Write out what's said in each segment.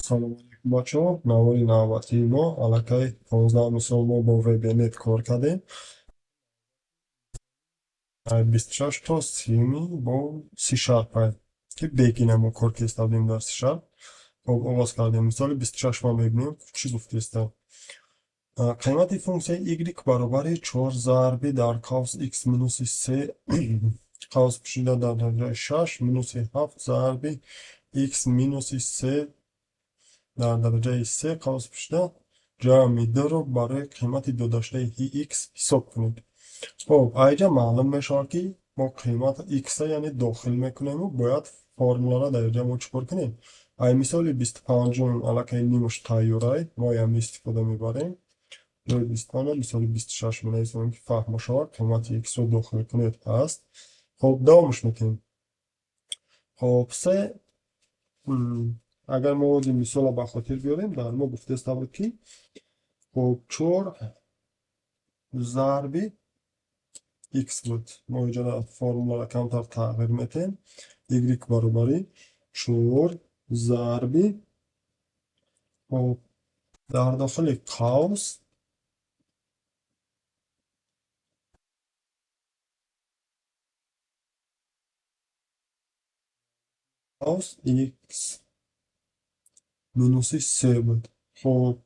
سلام علیکم بچه ها. نواری نوبتی ما علاقه 15 مثال ما با وبنت کار کردیم. 26 تا سیمی با سی شارپ که بگینه ما کار کردیم در سی شارپ. خب آغاز کردیم. مثال 26 ما ببینیم چی گفته است. قیمت فункцияи y баробари 4 зарби дар қавс x минуси 3 қавс пӯшида дар дараҷаи 6 минуси 7 зарби x минуси 3 дар дараҷаи 3 қавс пӯшида ҷамъи 2-ро барои қимати додашдаи x ҳисоб кунед. خب айҷа маълум мешавад ки мо қимат x яъне дохил мекунему бояд формуларо дар инҷа мо чӣ кор кунем. ай мисоли 25 аллакай нимаш тайёрай мо ям истифода мебарем. ҷои 25 мисоли 26 менависем ки фаҳмо шавад қимати x-ро дохил кунед ҳаст. хоб давомш мекунем. хоб се агар мо ози мисола ба хотир биёрем дар мо гуфтааст ки хоб 4 зарби x буд. мо инҷа формуларо камтар тағйир метем. y баробари 4 зарби хоб дар дохили қавс x минуси 3 буд. хоб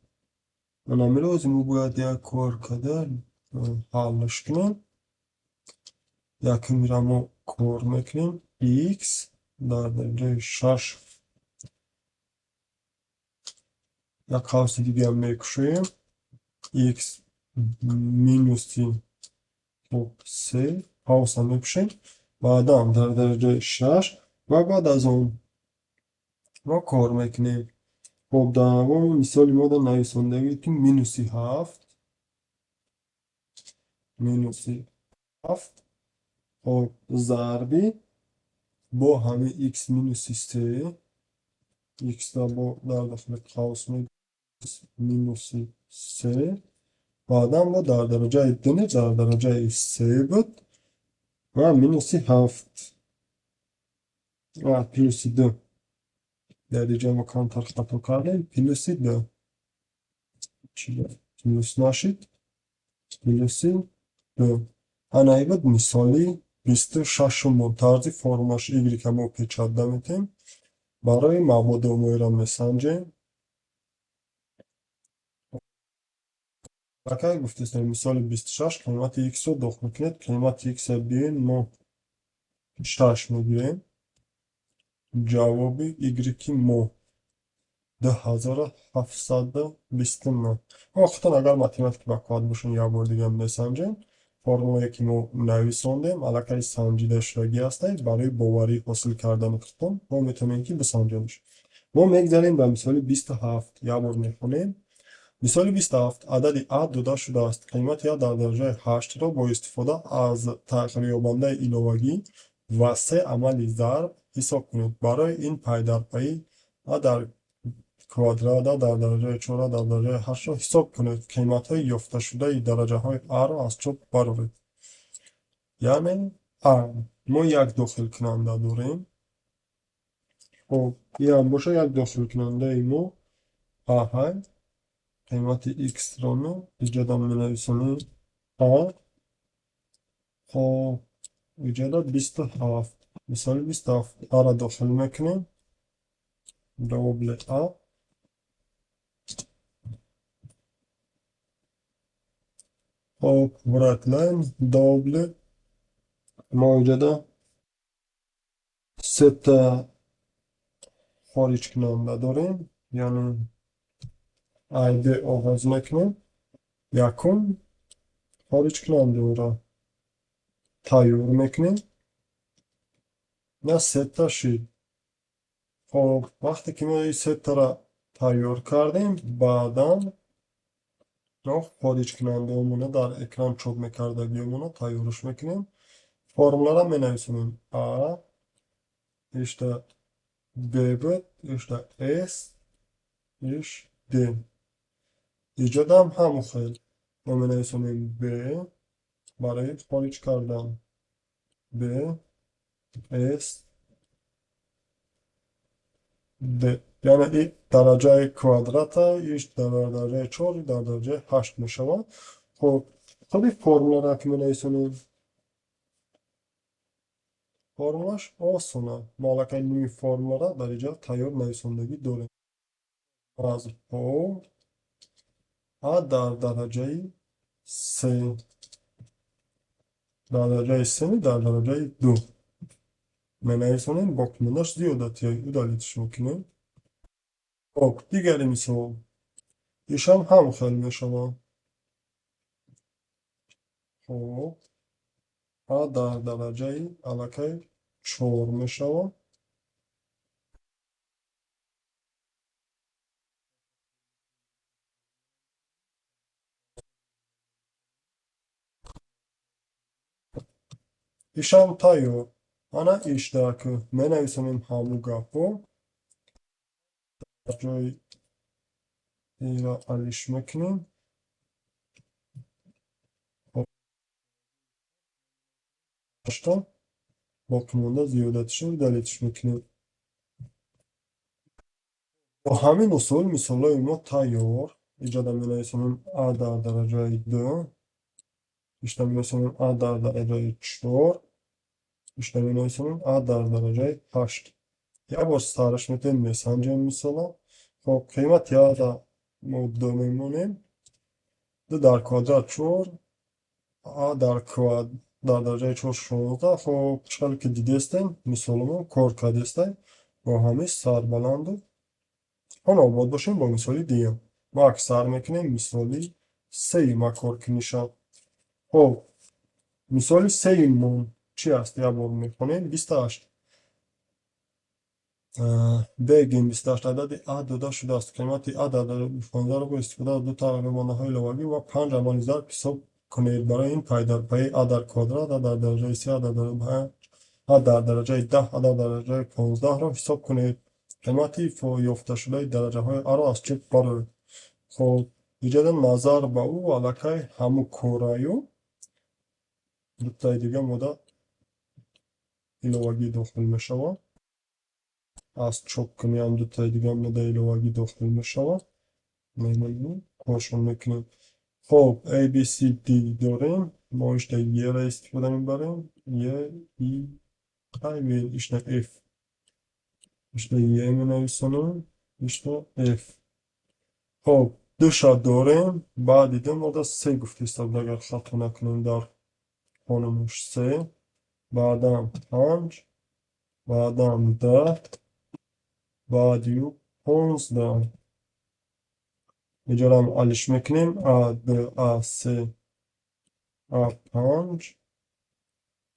мана мелозим ӯ бояд як кор карда ҳаллаш кунем. Якумира мо кор мекунем x дар дараҷаи 6 як қавси дигаам мекушоем x минуси 3 қавса мепушем баъдан дар дараҷаи 6 ва баъд аз он мо кор мекунем. хоб дар аввал мисоли мо дар нависондагӣ ки минуси 7 хоб зарби бо ҳамин x минуси 3 x бо дар дохили қавс минуси 3 баъдан бо дар дараҷаи 2 дар дараҷаи 3 буд ва минуси 7 ва плюси 2 дар инҷа мо камтар хато кардем. плюси 2 плюс нашид плюси 2 ана буд мисоли 26 тарзи формулаш y мо печатда метем барои мабодомоиро месанҷем. акай гуфтастем мисоли 26 қимати x-ро дохил кунед. қимати x-а биёем мо 6 мегирем. ҷавоби y-ки мо 2729. охотан агар математика бақувват бошем як бор дига месанҷем. формулае ки мо нависондем аллакай санҷида шудагӣ ҳастад. барои боварӣ ҳосил кардани худтон мо метавонем ки бисанҷемш. мо мегзарем ба мисоли 27. як бор мехонем. мисоли 27 адади a дода шудааст. қимати a дар дараҷаи 8-ро бо истифода аз тағйирёбандаи иловагӣ ва се амали зарб ҳисоб кунед. барои ин пайдарпайи a дар квадрат a дар дараҷаи 4 дар дараҷаи 8-ро ҳисоб кунед. қиматҳои ёфташудаи дараҷаҳои a-ро аз чоп бароред. яъне a мо як дохилкунанда дорем. хоб иам боша як дохилкунандаи мо a ҳай қимати x-ро мо иҷода менависонем a. хоб иҷода 27 мисоли 27 a-ро дохил мекунем. добли a хоб вратлайн добли мо иҷода сета хориҷкунанда дорем. яъне ib оғоз мекунем. якум хориҷкунандаро тайёр мекунем. на сета шид. хоб вақте ки мо ин сетаро тайёр кардем баъдан хориҷкунандаомона дар экран чоп мекардагиомона тайёрш мекунем. формуларо менависонем a ишта b буд ишта s иш d. иҷодам ҳамон хел мо менависонем b барои хориҷ кардан b s d یعنی این درجه کوادرات ایش در درجه 4 در درجه 8 می شود. خب خب این فرمولا را که می نویسونیم، فرمولاش آسونه. ما لکه نوی فرمولا را در اینجا تیار نویسندگی داریم. از او ا در درجه 3 در درجه 3 در درجه 2 می نویسونیم. با کمونش زیادتی ادالیتش میکنیم. خب دیگری مثال ایش هم خیلی می شود. خب ا در درجه الکی 4 می شود. ایش هم تیار. انا ایش در که می نویسونیم همو گپو در جای ای را علیش میکنیم. خب اشتا با کمونده زیادتش رو دلیتش میکنیم. با همین اصول مثال های ما تیار. اینجا در می نویسونیم ا در درجه 2 ایش می نویسونیم ا در درجه 4 ایش می نویسونیم ا در درجه 8. یا با سرش میتونیم میسنجیم مثلا. خب قیمت یا در دو میمونیم 2 در کوادرات 4 ا در درجه 4 16. خب چقدر که دیدستیم مثالمون کار کردستیم با همه سر بلند. اون آباد باشیم با مثالی دیگه. ما اکثر میکنیم مثالی 3 ما کار کنیشم. خب مثالی 3 مون چی هست یا بار میکنیم 28. بگیم 28 عدد ا داده شده است. قیمت ا در درجه 15 را با استفاده از دو تقریبانه های لواگی و 5 عملی ضرب حساب کنید. برای این پی در پی ا در کوادرات ا در درجه 3 ا در درجه 5 ا در درجه 10 ا در درجه 15 را حساب کنید. قیمت یافته شده درجه های ا را از چپ برآورید. خب ایجاد نظر به او الکی همو کورایو دو تای دیگه مورد ایلواگی داخل می شود. از چوب کنی هم دو تای دیگه مورد ایلواگی داخل می شود. میمونیم کارشون میکنیم. خب A B C D داریم. ما işte یه را استفاده میبریم. یه ای و işte F işte یه می نویسونیم işte F. خب دو شاد داریم. بعد دیدیم orada سه گفته استفاده اگر خطا نکنیم در خانمش سه. بعدم 5 بعدم 10 بعدی 15. اینجا هم علیش میکنیم ا 2 ا 3 ا 5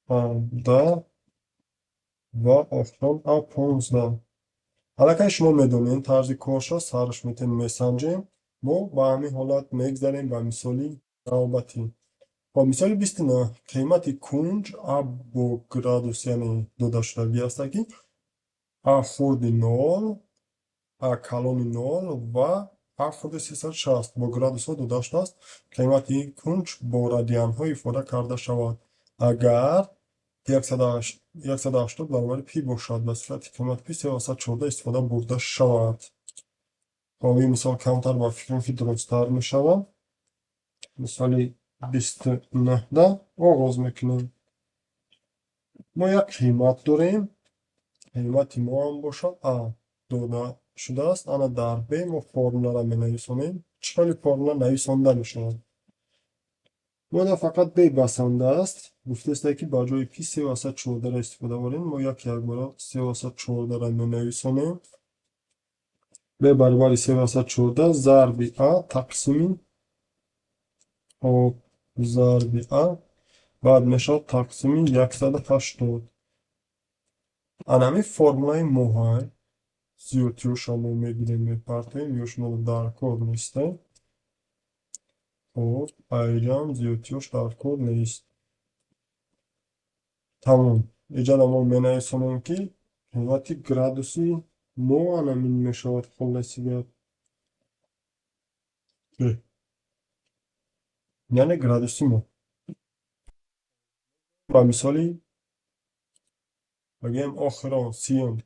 ا 10 و آخرام ا 15. حالا که شما میدونین طرز کارش را سرش میتونیم میسنجیم. ما با همین حالت میگذاریم و مثالی نوبتی. با مثال 29 قیمت کنج ا با گرادوس یعنی داده شدگی است که ا خورد 0 ا کلون 0 و ا خورد 360 با گرادوس ها داده شده است. قیمت این کنج با رادیان ها ifade کرده شود. اگر 180 برابر پی باشد به صورت قیمت پی 314 استفاده برده شود. خب این مثال کمتر با فکرم که درست‌تر می شود. مثال 29 آغاز میکنیم. ما یک قیمت داریم. قیمت ما هم باشد ا داده شده است. انا در ب ما فرمولا را می نویسونیم. چطوری فرمولا نویسنده می شود؟ ما فقط ب بسنده است. گفته است که با جای پی 314 را استفاده بریم. ما یک بار 314 را می نویسونیم. ب برابر 314 ضرب ا تقسیم ضرب ا بعد میشد تقسیم 180. انمی فرمولای موهای زیوتیو شما میگیریم میپرتیم یا شما در کار نیسته. خب ایران زیوتیوش در کار نیست. تمام. ایجاد ما می نویسونیم که قیمتی گرادوسی مو انمین میشود خلاصی بیاد. یعنی گرادوسی مو. با مثالی بگیم آخران سیم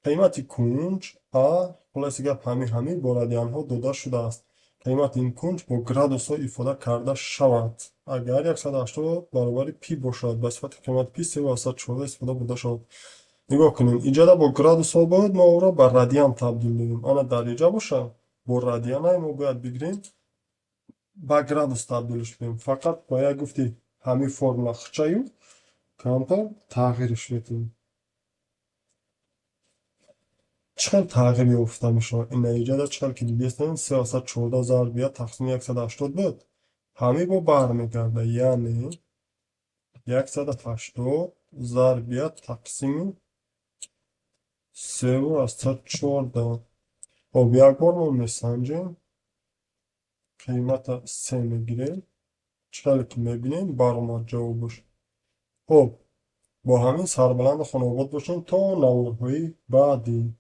قیمت کنج А خلاصه گپ همین با رادیان ها داده شده است. قیمت این کنج با گرادوس ها ifade کرده شود. اگر 180 برابر پی باشد به صفت قیمت پی 3/114 استفاده بوده شد. نگاه کنیم اینجا با گرادوس ها باید ما او را به رادیان تبدیل بدیم. آن درجه باشه با رادیان های ما باید بگیریم به گرادوس تبدیلش بدیم. فقط باید گفتی همین فرمولا خچایو کمتر تغییرش بدیم. چقدر تغییری افتاده میشه این ایجاد چقدر که 314 ضرب بیاد تقسیم 180 بود همه با برمیگرده یعنی 180 ضرب بیاد تقسیم 314 خب یک بار ما میسنجیم قیمت 3 میگیریم چقدر که میبینیم برامد جوابش. خب با همین سربلند خانواده باشیم تا نوارهای بعدی.